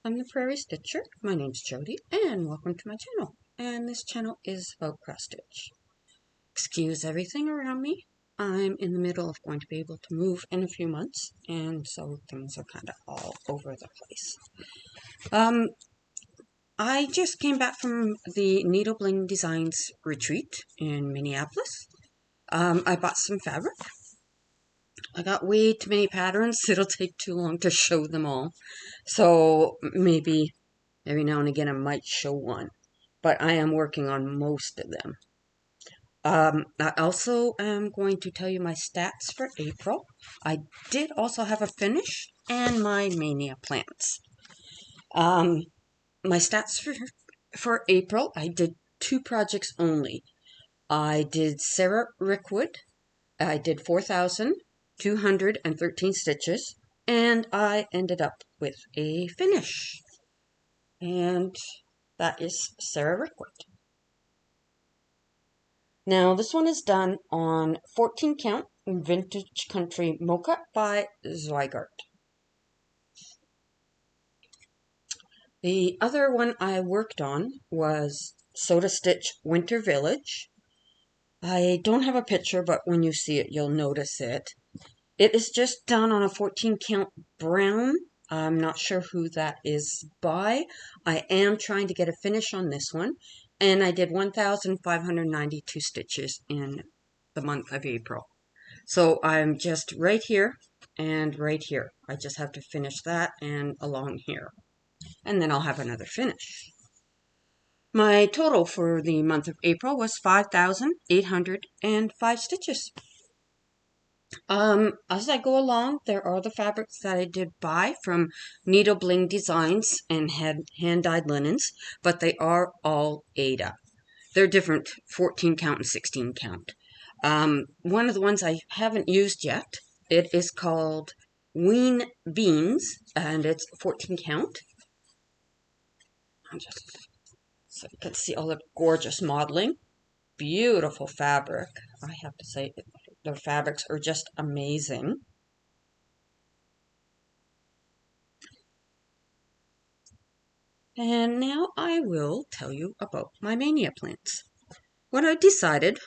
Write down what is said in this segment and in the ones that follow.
I'm the Prairie Stitcher. My name's Jody, and welcome to my channel. And this channel is about cross stitch. Excuse everything around me. I'm in the middle of going to be able to move in a few months, and so things are kind of all over the place. I just came back from the Needle Bling Designs retreat in Minneapolis. I bought some fabric. I got way too many patterns. It'll take too long to show them all. So maybe every now and again I might show one. But I am working on most of them. I also am going to tell you my stats for April. I did also have a finish and my Maynia plants. My stats for April, I did 2 projects only. I did Sarah Rickwood. I did 4,213 stitches, and I ended up with a finish. And that is Sarah Rickwood. Now, this one is done on 14 count Vintage Country Mocha by Zweigart. The other one I worked on was Soda Stitch Winter Village. I don't have a picture, but when you see it, you'll notice it. It is just done on a 14 count brown. I'm not sure who that is by. I am trying to get a finish on this one. And I did 1,592 stitches in the month of April. So I'm just right here and right here. I just have to finish that and along here. And then I'll have another finish. My total for the month of April was 5,805 stitches. As I go along, there are the fabrics that I did buy from Needle Bling Designs and hand-dyed linens, but they are all Aida. They're different 14 count and 16 count. One of the ones I haven't used yet, it is called Ween Beans, and it's 14 count. So you can see all the gorgeous modeling. Beautiful fabric. I have to say, the fabrics are just amazing. And now I will tell you about my Maynia plants. What I decided,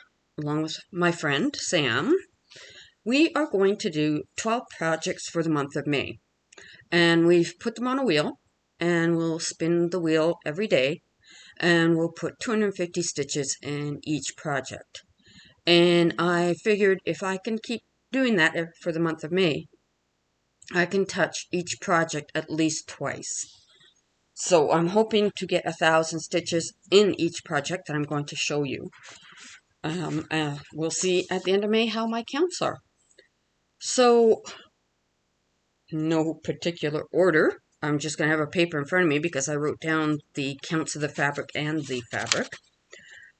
along with my friend Sam, we are going to do 12 projects for the month of May. And we've put them on a wheel, and we'll spin the wheel every day, and we'll put 250 stitches in each project. And I figured if I can keep doing that for the month of May, I can touch each project at least twice. So I'm hoping to get 1,000 stitches in each project that I'm going to show you. We'll see at the end of May how my counts are. So, no particular order. I'm just going to have a paper in front of me because I wrote down the counts of the fabric and the fabric.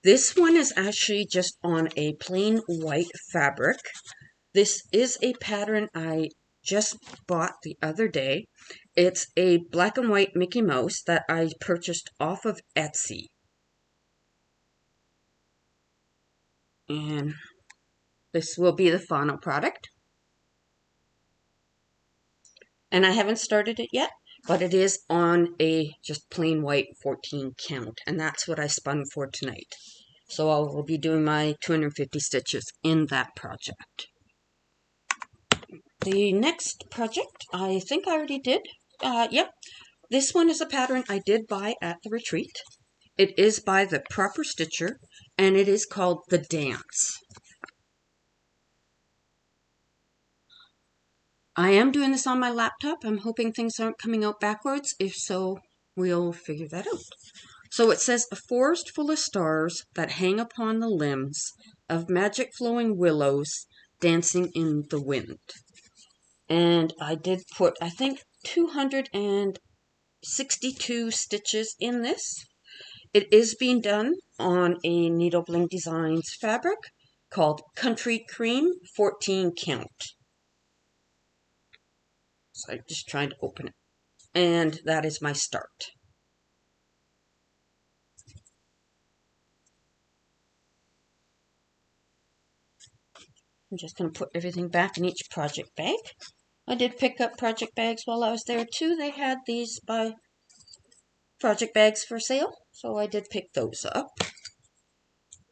This one is actually just on a plain white fabric. This is a pattern I just bought the other day. It's a black and white Mickey Mouse that I purchased off of Etsy. And this will be the final product. And I haven't started it yet, but it is on a just plain white 14 count. And that's what I spun for tonight. So I will be doing my 250 stitches in that project. The next project, I think I already did. Yep. This one is a pattern I did buy at the retreat. It is by the Proper Stitcher, and it is called The Dance. I am doing this on my laptop. I'm hoping things aren't coming out backwards. If so, we'll figure that out. So it says, a forest full of stars that hang upon the limbs of magic flowing willows dancing in the wind. And I did put, I think, 262 stitches in this. It is being done on a Needle Bling Designs fabric called Country Cream 14 count. So I'm just trying to open it. And that is my start. I'm just going to put everything back in each project bag. I did pick up project bags while I was there too. They had these by project bags for sale, so I did pick those up.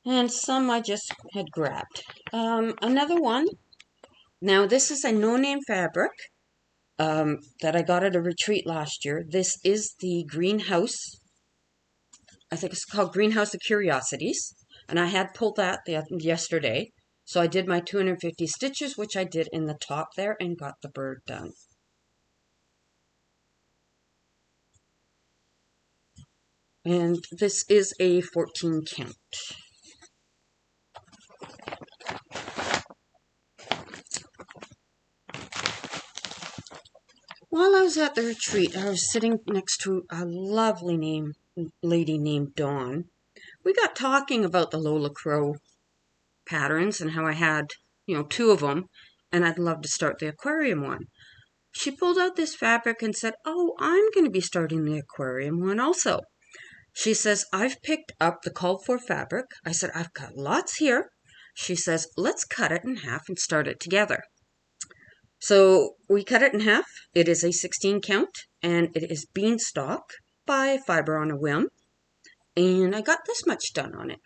And some I just had grabbed. Another one, now this is a no-name fabric that I got at a retreat last year. This is the Greenhouse. I think it's called Greenhouse of Curiosities. And I had pulled that yesterday. So I did my 250 stitches, which I did in the top there, and got the bird done. And this is a 14 count. While I was at the retreat, I was sitting next to a lovely lady named Dawn. We got talking about the Lola Crow patterns and how I had, 2 of them, and I'd love to start the aquarium one. She pulled out this fabric and said, "Oh, I'm going to be starting the aquarium one also." She says, "I've picked up the called for fabric." I said, "I've got lots here." She says, "Let's cut it in half and start it together." So we cut it in half. It is a 16 count, and it is Beanstalk by Fiber on a Whim. And I got this much done on it.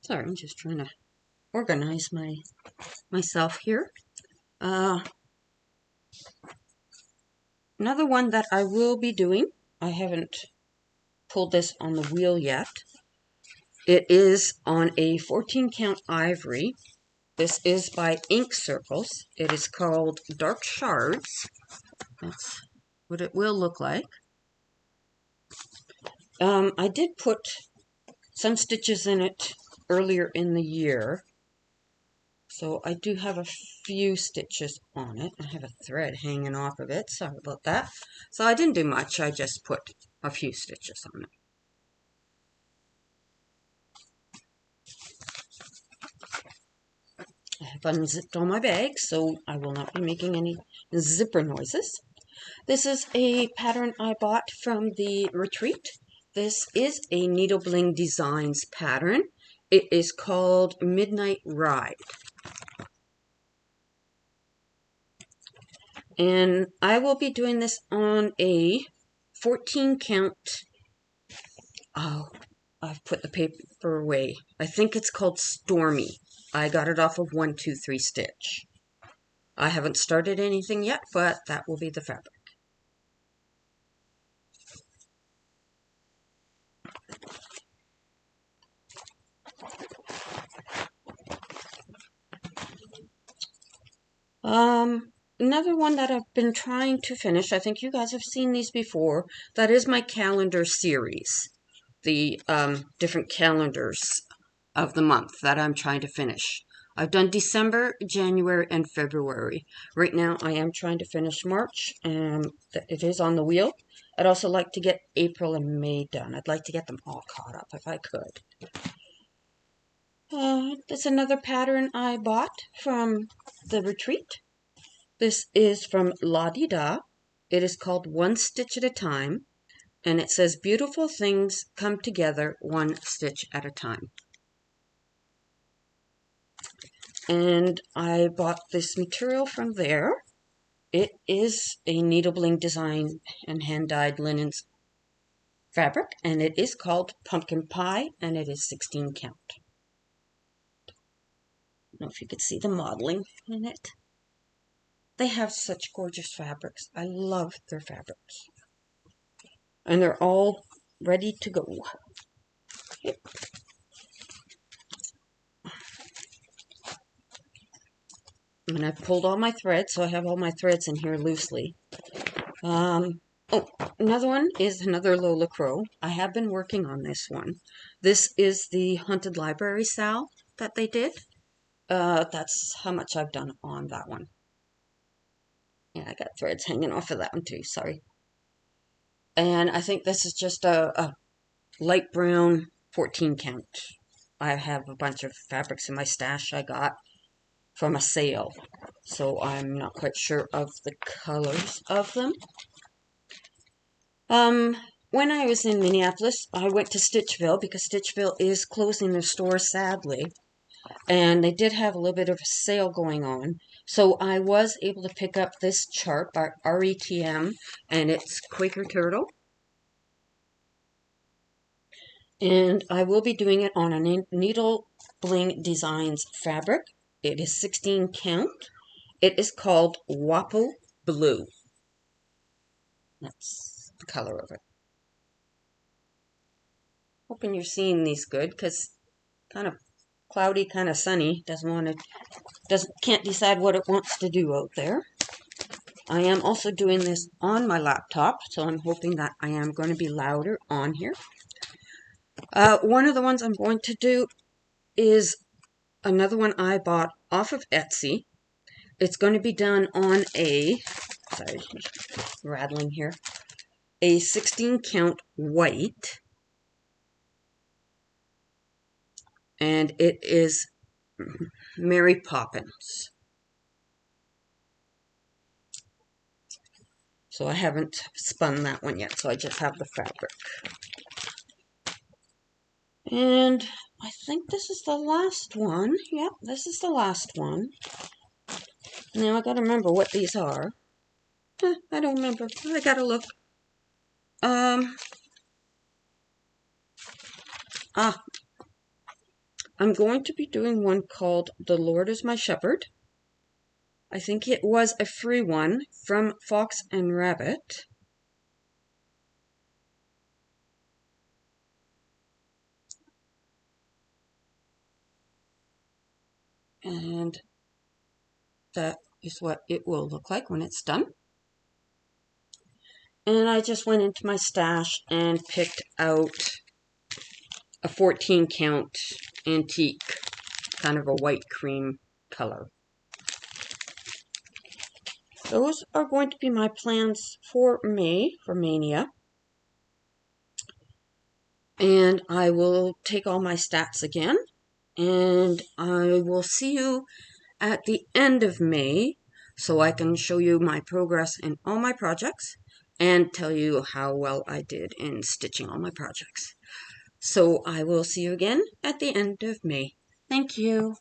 Sorry, I'm just trying to organize myself here. Another one that I will be doing, I haven't pulled this on the wheel yet. It is on a 14 count ivory. This is by Ink Circles. It is called Dark Shards. That's what it will look like. I did put some stitches in it earlier in the year. So I do have a few stitches on it. I have a thread hanging off of it. Sorry about that. So I didn't do much. I just put a few stitches on it. I have unzipped all my bags, so I will not be making any zipper noises. This is a pattern I bought from the retreat. This is a Needle Bling Designs pattern. It is called Midnight Ride. And I will be doing this on a 14 count. Oh, I've put the paper away. I think it's called Stormy. I got it off of 123 Stitch. I haven't started anything yet, but that will be the fabric. Another one that I've been trying to finish, I think you guys have seen these before, that is my calendar series. The different calendars of the month that I'm trying to finish. I've done December, January, and February. Right now I am trying to finish March, and it is on the wheel. I'd also like to get April and May done. I'd like to get them all caught up if I could. That's another pattern I bought from the retreat. This is from La Di Da. It is called One Stitch at a Time, and it says beautiful things come together one stitch at a time. And I bought this material from there. It is a Needle Bling Design and hand-dyed linens fabric, and it is called Pumpkin Pie, and it is 16 count. I don't know if you could see the modeling in it. They have such gorgeous fabrics. I love their fabrics. And they're all ready to go. Yep. And I've pulled all my threads, so I have all my threads in here loosely. Oh, another one is another Lola Crow. I have been working on this one. This is the Haunted Library Sal that they did. That's how much I've done on that one. Yeah, I got threads hanging off of that one too, sorry. And I think this is just a light brown 14 count. I have a bunch of fabrics in my stash I got from a sale, so I'm not quite sure of the colors of them. When I was in Minneapolis, I went to Stitchville because Stitchville is closing their store, sadly. And they did have a little bit of a sale going on. So I was able to pick up this chart by RETM, and it's Quaker Turtle. And I will be doing it on a Needle Bling Designs fabric. It is 16 count. It is called Wapo Blue. That's the color of it. Hoping you're seeing these good, because kind of cloudy, kind of sunny. Can't decide what it wants to do out there. I am also doing this on my laptop, so I'm hoping that I am going to be louder on here. One of the ones I'm going to do is another one I bought off of Etsy. It's going to be done on sorry, rattling here, a 16 count white. And it is Mary Poppins. So I haven't spun that one yet, so I just have the fabric. And I think this is the last one. Yep, this is the last one. Now I gotta remember what these are. I don't remember. I gotta look. I'm going to be doing one called The Lord is My Shepherd. I think it was a free one from Fox and Rabbit. And that is what it will look like when it's done. And I just went into my stash and picked out a 14 count antique, kind of a white cream color. Those are going to be my plans for May, for Maynia. And I will take all my stats again, and I will see you at the end of May so I can show you my progress in all my projects and tell you how well I did in stitching all my projects. So I will see you again at the end of May. Thank you.